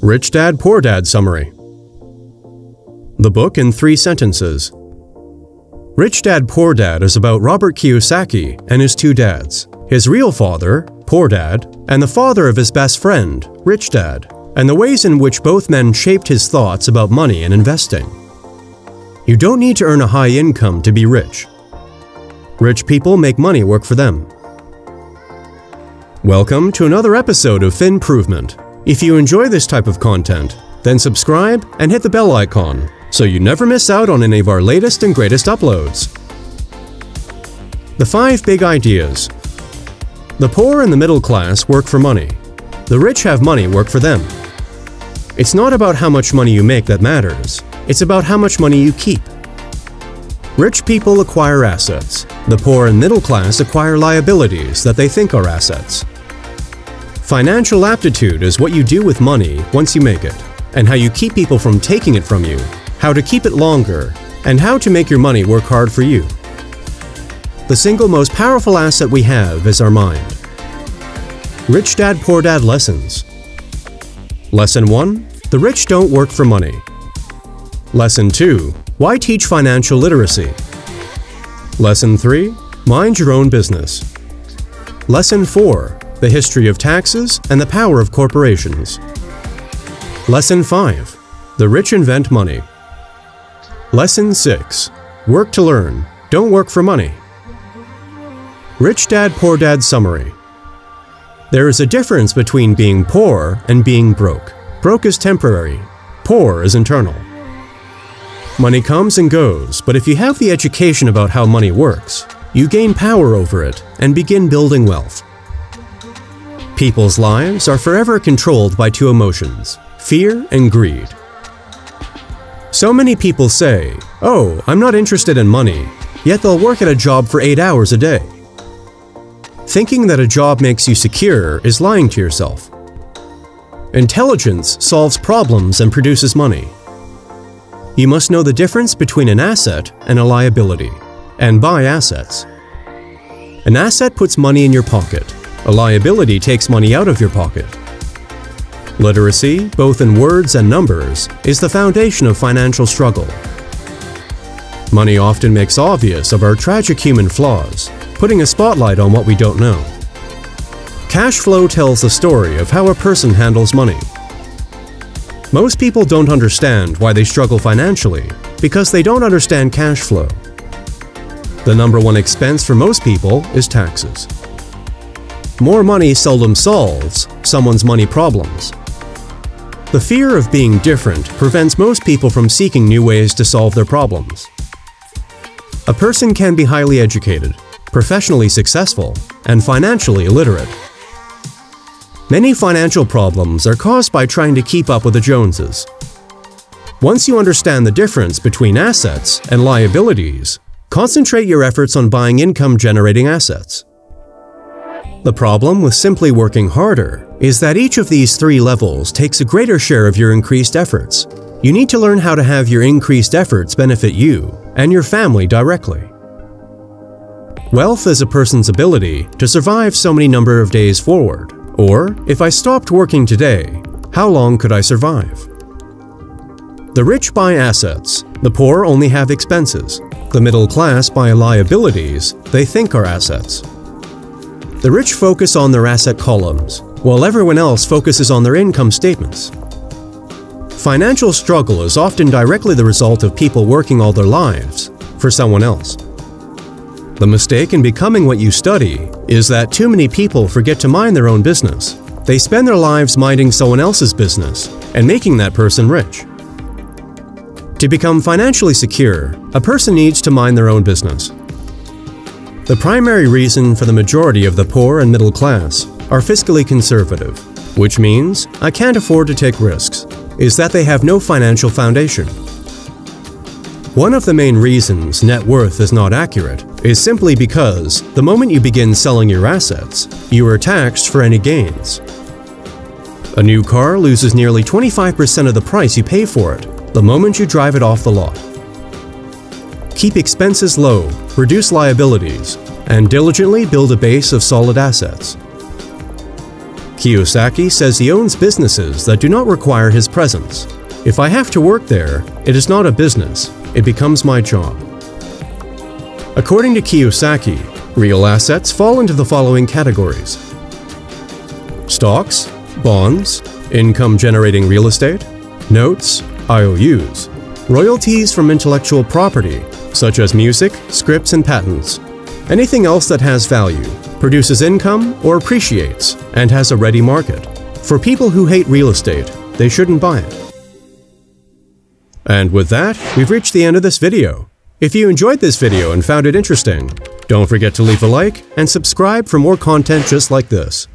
Rich Dad, Poor Dad Summary. The book in 3 sentences. Rich Dad, Poor Dad is about Robert Kiyosaki and his 2 dads, his real father, Poor Dad, and the father of his best friend, Rich Dad, and the ways in which both men shaped his thoughts about money and investing. You don't need to earn a high income to be rich. Rich people make money work for them. Welcome to another episode of Finnprovement. If you enjoy this type of content, then subscribe and hit the bell icon so you never miss out on any of our latest and greatest uploads. The 5 big ideas. The poor and the middle class work for money. The rich have money work for them. It's not about how much money you make that matters. It's about how much money you keep. Rich people acquire assets. The poor and middle class acquire liabilities that they think are assets. Financial aptitude is what you do with money once you make it, and how you keep people from taking it from you, how to keep it longer, and how to make your money work hard for you. The single most powerful asset we have is our mind. Rich Dad, Poor Dad Lessons. Lesson 1. The rich don't work for money. Lesson 2. Why teach financial literacy? Lesson 3. Mind your own business. Lesson 4. The history of taxes and the power of corporations. Lesson 5. The rich invent money. Lesson 6. Work to learn, don't work for money. Rich Dad, Poor Dad Summary. There is a difference between being poor and being broke. Broke is temporary, poor is internal. Money comes and goes, but if you have the education about how money works, you gain power over it and begin building wealth. People's lives are forever controlled by 2 emotions, fear and greed. So many people say, "Oh, I'm not interested in money," yet they'll work at a job for 8 hours a day. Thinking that a job makes you secure is lying to yourself. Intelligence solves problems and produces money. You must know the difference between an asset and a liability, and buy assets. An asset puts money in your pocket. A liability takes money out of your pocket. Literacy, both in words and numbers, is the foundation of financial struggle. Money often makes obvious of our tragic human flaws, putting a spotlight on what we don't know. Cash flow tells the story of how a person handles money. Most people don't understand why they struggle financially because they don't understand cash flow. The number 1 expense for most people is taxes. More money seldom solves someone's money problems. The fear of being different prevents most people from seeking new ways to solve their problems. A person can be highly educated, professionally successful, and financially illiterate. Many financial problems are caused by trying to keep up with the Joneses. Once you understand the difference between assets and liabilities, concentrate your efforts on buying income-generating assets. The problem with simply working harder is that each of these 3 levels takes a greater share of your increased efforts. You need to learn how to have your increased efforts benefit you and your family directly. Wealth is a person's ability to survive so many number of days forward, or if I stopped working today, how long could I survive? The rich buy assets, the poor only have expenses. The middle class buy liabilities they think are assets. The rich focus on their asset columns, while everyone else focuses on their income statements. Financial struggle is often directly the result of people working all their lives for someone else. The mistake in becoming what you study is that too many people forget to mind their own business. They spend their lives minding someone else's business and making that person rich. To become financially secure, a person needs to mind their own business. The primary reason for the majority of the poor and middle class are fiscally conservative, which means I can't afford to take risks, is that they have no financial foundation. One of the main reasons net worth is not accurate is simply because the moment you begin selling your assets, you are taxed for any gains. A new car loses nearly 25% of the price you pay for it the moment you drive it off the lot. Keep expenses low, reduce liabilities, and diligently build a base of solid assets. Kiyosaki says he owns businesses that do not require his presence. If I have to work there, it is not a business, it becomes my job. According to Kiyosaki, real assets fall into the following categories: stocks, bonds, income-generating real estate, notes, IOUs, royalties from intellectual property, such as music, scripts, and patents, anything else that has value, produces income, or appreciates, and has a ready market. For people who hate real estate, they shouldn't buy it. And with that, we've reached the end of this video. If you enjoyed this video and found it interesting, don't forget to leave a like and subscribe for more content just like this.